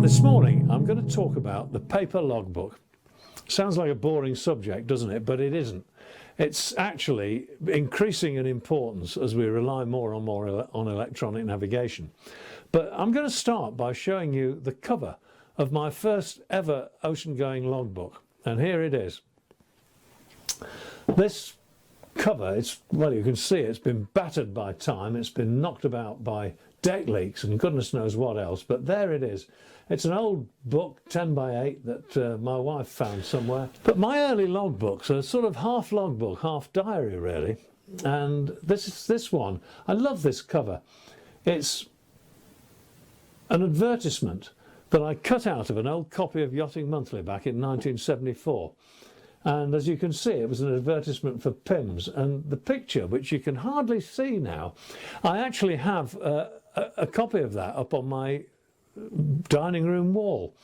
This morning I'm going to talk about the paper logbook. Sounds like a boring subject, doesn't it? But it isn't. It's actually increasing in importance as we rely more and more on electronic navigation. But I'm going to start by showing you the cover of my first ever ocean-going logbook. And here it is. This cover, well, you can see it's been battered by time, it's been knocked about by deck leaks and goodness knows what else, but there it is. It's an old book, 10 by 8, that my wife found somewhere. But my early logbooks are sort of half logbook, half diary really. And this one, I love this cover. It's an advertisement that I cut out of an old copy of Yachting Monthly back in 1974. And as you can see, it was an advertisement for Pimm's, and the picture, which you can hardly see now, I actually have a copy of that up on my dining room wall.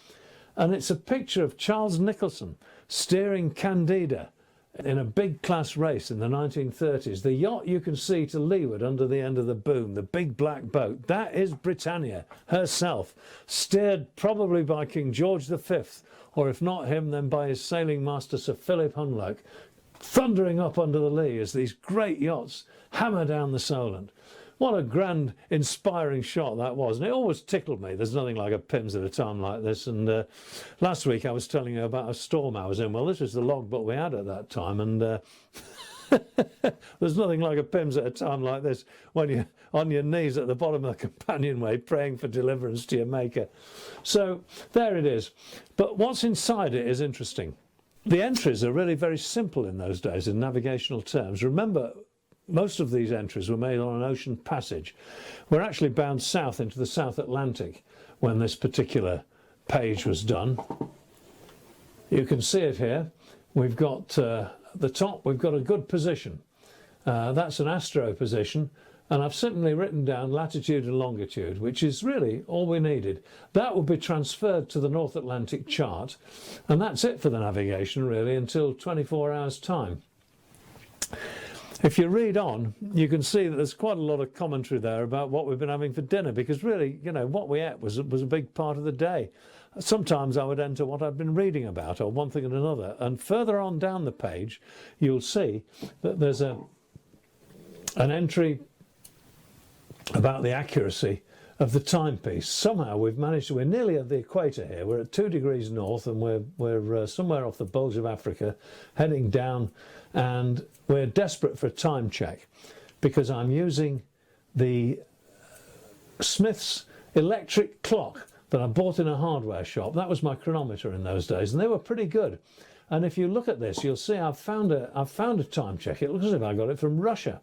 And it's a picture of Charles Nicholson steering Candida in a big class race in the 1930s. The yacht you can see to leeward under the end of the boom, the big black boat, that is Britannia herself, steered probably by King George V, or if not him, then by his sailing master Sir Philip Hunloke, thundering up under the lee as these great yachts hammer down the Solent. What a grand, inspiring shot that was. And it always tickled me. There's nothing like a Pimm's at a time like this. And last week I was telling you about a storm I was in. Well, this is the logbook we had at that time. And there's nothing like a Pimm's at a time like this, when you're on your knees at the bottom of the companionway praying for deliverance to your maker. So there it is. But what's inside it is interesting. The entries are really very simple in those days in navigational terms. Remember, most of these entries were made on an ocean passage. We're actually bound south into the South Atlantic when this particular page was done. You can see it here. We've got the top, we've got a good position. That's an astro position, and I've simply written down latitude and longitude, which is really all we needed. That will be transferred to the North Atlantic chart, and that's it for the navigation really until 24 hours time. If you read on, you can see that there's quite a lot of commentary there about what we've been having for dinner, because really, you know, what we ate was a big part of the day. Sometimes I would enter what I've been reading about, or one thing and another, and further on down the page you'll see that there's an entry about the accuracy of the timepiece. Somehow we've managed to, we're nearly at the equator here, we're at 2 degrees north, and we're somewhere off the bulge of Africa, heading down, and we're desperate for a time check because I'm using the Smith's electric clock that I bought in a hardware shop. That was my chronometer in those days, and they were pretty good. And if you look at this, you'll see I've found a time check. It looks as if I got it from Russia.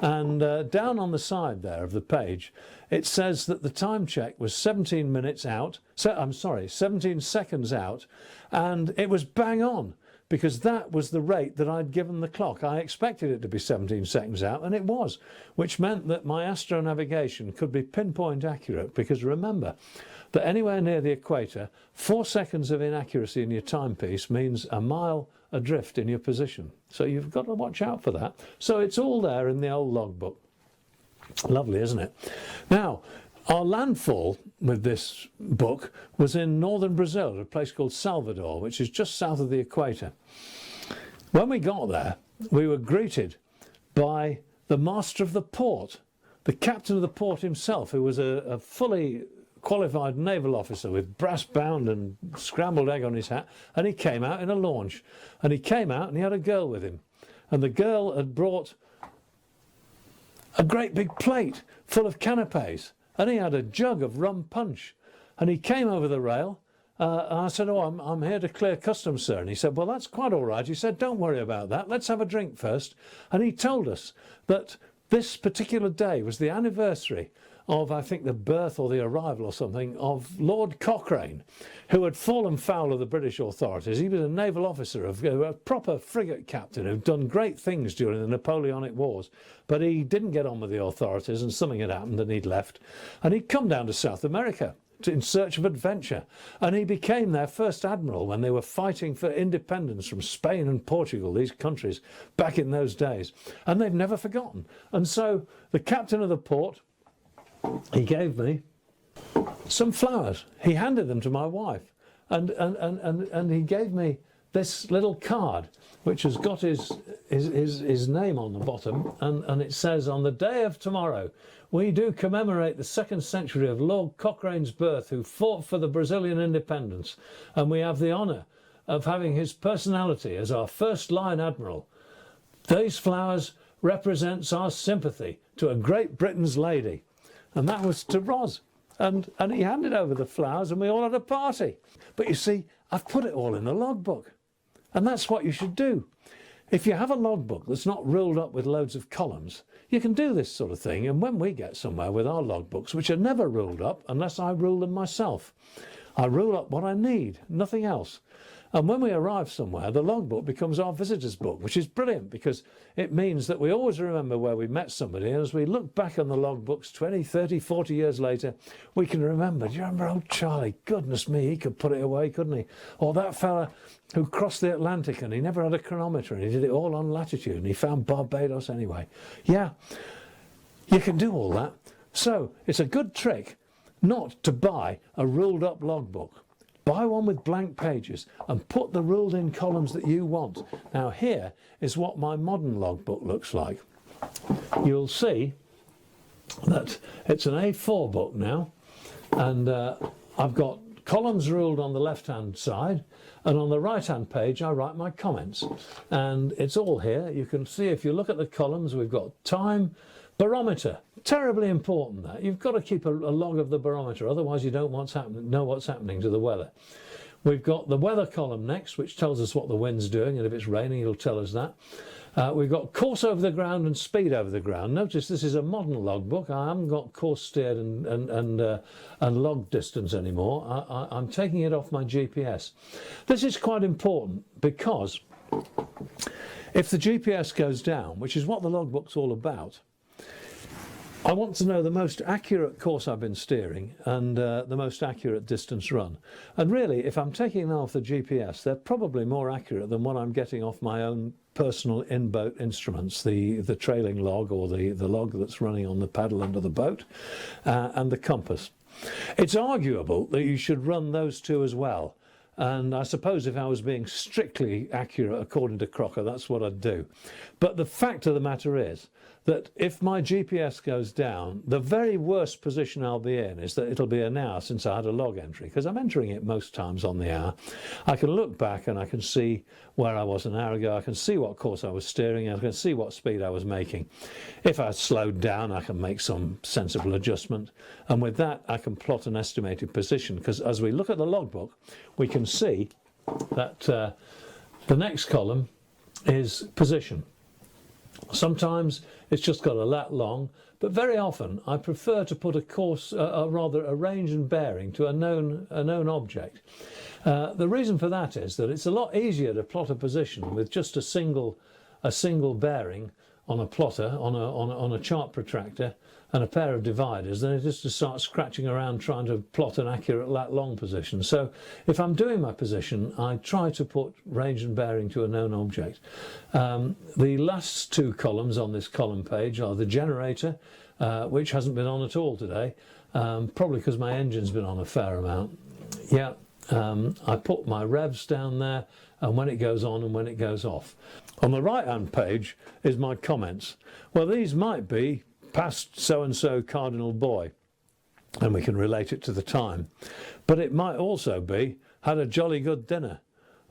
And down on the side there of the page, it says that the time check was 17 minutes out. 17 seconds out, and it was bang on, because that was the rate that I'd given the clock. I expected it to be 17 seconds out, and it was, which meant that my astronavigation could be pinpoint accurate, because remember that anywhere near the equator, 4 seconds of inaccuracy in your timepiece means a mile adrift in your position. So you've got to watch out for that. So it's all there in the old logbook. Lovely, isn't it? Now, our landfall with this book was in northern Brazil, at a place called Salvador, which is just south of the equator. When we got there, we were greeted by the master of the port, the captain of the port himself, who was a fully qualified naval officer with brass bound and scrambled egg on his hat, and he came out in a launch, and he came out and he had a girl with him, and the girl had brought a great big plate full of canapes, and he had a jug of rum punch, and he came over the rail, and I said, "Oh, I'm here to clear customs, sir." And he said, "Well, that's quite all right." He said, "Don't worry about that, let's have a drink first." And he told us that this particular day was the anniversary of, I think, the birth or the arrival or something of Lord Cochrane, who had fallen foul of the British authorities. He was a naval officer, a proper frigate captain who'd done great things during the Napoleonic Wars, but he didn't get on with the authorities, and something had happened and he'd left, and he'd come down to South America in search of adventure, and he became their first admiral when they were fighting for independence from Spain and Portugal, these countries back in those days, and they've never forgotten. And so the captain of the port, he gave me some flowers. He handed them to my wife, and he gave me this little card which has got his name on the bottom, and it says, "On the day of tomorrow we do commemorate the 2nd century of Lord Cochrane's birth, who fought for the Brazilian independence, and we have the honour of having his personality as our first line admiral. These flowers represents our sympathy to a Great Britain's lady." And that was to Ros. And he handed over the flowers and we all had a party. But you see, I've put it all in the logbook. And that's what you should do. If you have a logbook that's not ruled up with loads of columns, you can do this sort of thing. And when we get somewhere with our logbooks, which are never ruled up unless I rule them myself, I rule up what I need, nothing else. And when we arrive somewhere, the logbook becomes our visitor's book, which is brilliant because it means that we always remember where we met somebody. And as we look back on the logbooks 20, 30, 40 years later, we can remember, do you remember old Charlie? Goodness me, he could put it away, couldn't he? Or that fella who crossed the Atlantic and he never had a chronometer and he did it all on latitude and he found Barbados anyway. Yeah, you can do all that. So it's a good trick not to buy a ruled up logbook. Buy one with blank pages and put the ruled in columns that you want. Now here is what my modern logbook looks like. You'll see that it's an A4 book now, and I've got columns ruled on the left hand side, and on the right hand page I write my comments, and it's all here. You can see if you look at the columns, we've got time, barometer, terribly important that. You've got to keep a log of the barometer, otherwise you don't know what's happening to the weather. We've got the weather column next, which tells us what the wind's doing, and if it's raining it'll tell us that. We've got course over the ground and speed over the ground. Notice this is a modern logbook. I haven't got course steered and log distance anymore. I'm taking it off my GPS. This is quite important because if the GPS goes down, which is what the logbook's all about, I want to know the most accurate course I've been steering and the most accurate distance run. And really, if I'm taking them off the GPS, they're probably more accurate than what I'm getting off my own personal in-boat instruments, the trailing log or the log that's running on the paddle under the boat, and the compass. It's arguable that you should run those two as well. And I suppose if I was being strictly accurate according to Crocker, that's what I'd do. But the fact of the matter is that if my GPS goes down, the very worst position I'll be in is that it'll be an hour since I had a log entry, because I'm entering it most times on the hour. I can look back and I can see where I was an hour ago. I can see what course I was steering. I can see what speed I was making. If I slowed down, I can make some sensible adjustment. And with that, I can plot an estimated position, because as we look at the logbook, we can see that the next column is position. Sometimes it's just got a lat long, but very often I prefer to put a course, rather a range and bearing to a known object. The reason for that is that it's a lot easier to plot a position with just a single bearing on a plotter, on a chart protractor and a pair of dividers than it is to start scratching around trying to plot an accurate lat long position. So if I'm doing my position, I try to put range and bearing to a known object. The last two columns on this column page are the generator, which hasn't been on at all today, probably because my engine's been on a fair amount. Yeah, I put my revs down there and when it goes on and when it goes off. On the right hand page is my comments. Well, these might be past so-and-so cardinal boy, and we can relate it to the time. But it might also be had a jolly good dinner,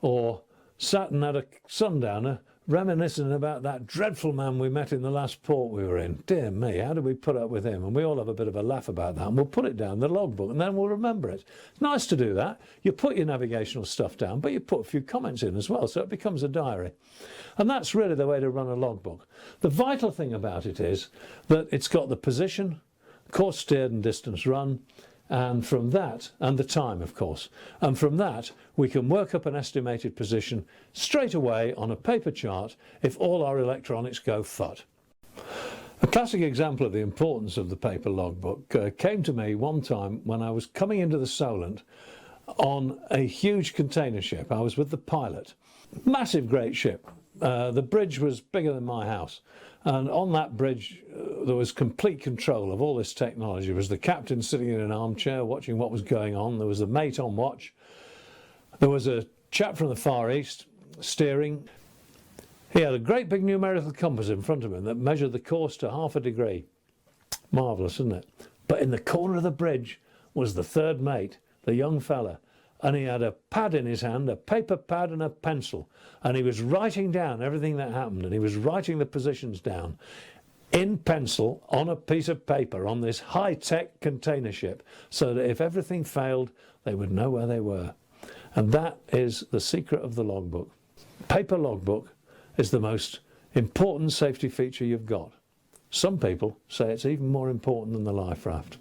or sat and had a sundowner reminiscing about that dreadful man we met in the last port we were in. Dear me, how did we put up with him? And we all have a bit of a laugh about that, and we'll put it down in the logbook and then we'll remember it. It's nice to do that. You put your navigational stuff down, but you put a few comments in as well, so it becomes a diary. And that's really the way to run a logbook. The vital thing about it is that it's got the position, course steered and distance run, and from that, and the time of course, and from that we can work up an estimated position straight away on a paper chart if all our electronics go FUT. A classic example of the importance of the paper logbook came to me one time when I was coming into the Solent on a huge container ship. I was with the pilot. Massive great ship. The bridge was bigger than my house, And on that bridge, there was complete control of all this technology. There was the captain sitting in an armchair watching what was going on. There was the mate on watch. There was a chap from the Far East steering. He had a great big numerical compass in front of him that measured the course to half a degree. Marvellous, isn't it? But in the corner of the bridge was the third mate, the young fella, and he had a pad in his hand, a paper pad and a pencil, and he was writing down everything that happened, and he was writing the positions down in pencil on a piece of paper on this high-tech container ship, so that if everything failed, they would know where they were. And that is the secret of the logbook. Paper logbook is the most important safety feature you've got. Some people say it's even more important than the life raft.